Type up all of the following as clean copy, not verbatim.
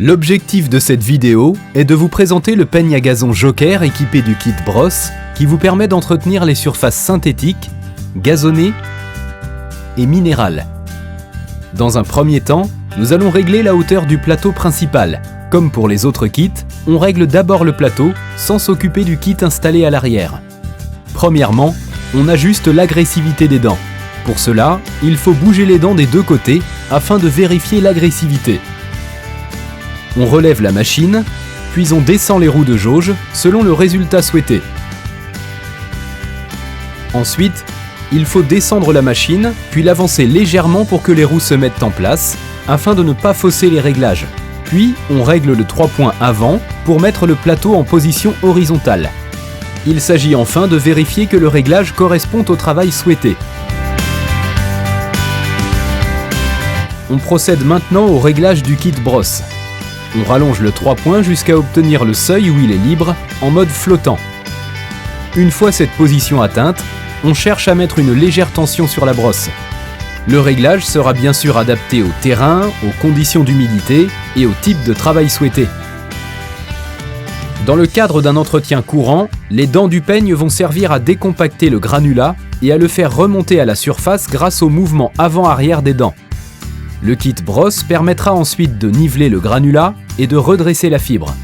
L'objectif de cette vidéo est de vous présenter le peigne à gazon Joker équipé du kit brosse qui vous permet d'entretenir les surfaces synthétiques, gazonnées et minérales. Dans un premier temps, nous allons régler la hauteur du plateau principal. Comme pour les autres kits, on règle d'abord le plateau sans s'occuper du kit installé à l'arrière. Premièrement, on ajuste l'agressivité des dents. Pour cela, il faut bouger les dents des deux côtés afin de vérifier l'agressivité. On relève la machine, puis on descend les roues de jauge selon le résultat souhaité. Ensuite, il faut descendre la machine, puis l'avancer légèrement pour que les roues se mettent en place, afin de ne pas fausser les réglages. Puis, on règle le 3 points avant pour mettre le plateau en position horizontale. Il s'agit enfin de vérifier que le réglage correspond au travail souhaité. On procède maintenant au réglage du kit brosse. On rallonge le 3 points jusqu'à obtenir le seuil où il est libre, en mode flottant. Une fois cette position atteinte, on cherche à mettre une légère tension sur la brosse. Le réglage sera bien sûr adapté au terrain, aux conditions d'humidité et au type de travail souhaité. Dans le cadre d'un entretien courant, les dents du peigne vont servir à décompacter le granulat et à le faire remonter à la surface grâce au mouvement avant-arrière des dents. Le kit brosse permettra ensuite de niveler le granulat et de redresser la fibre.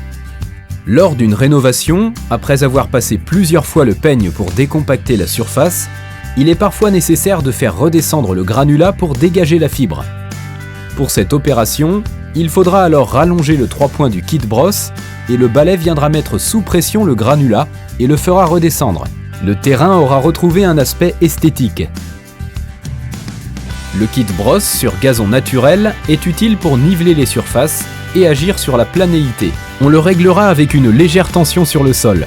Lors d'une rénovation, après avoir passé plusieurs fois le peigne pour décompacter la surface, il est parfois nécessaire de faire redescendre le granulat pour dégager la fibre. Pour cette opération, il faudra alors rallonger le 3 points du kit brosse et le balai viendra mettre sous pression le granulat et le fera redescendre. Le terrain aura retrouvé un aspect esthétique. Le kit brosse sur gazon naturel est utile pour niveler les surfaces et agir sur la planéité. On le réglera avec une légère tension sur le sol.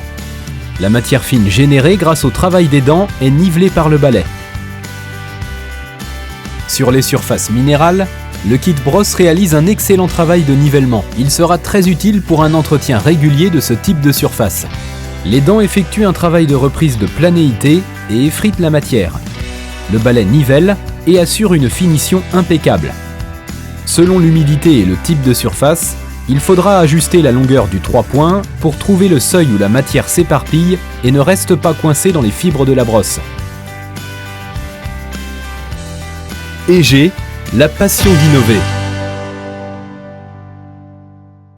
La matière fine générée grâce au travail des dents est nivelée par le balai. Sur les surfaces minérales, le kit brosse réalise un excellent travail de nivellement. Il sera très utile pour un entretien régulier de ce type de surface. Les dents effectuent un travail de reprise de planéité et effritent la matière. Le balai nivelle et assure une finition impeccable. Selon l'humidité et le type de surface, il faudra ajuster la longueur du 3 points pour trouver le seuil où la matière s'éparpille et ne reste pas coincée dans les fibres de la brosse. EG, la passion d'innover.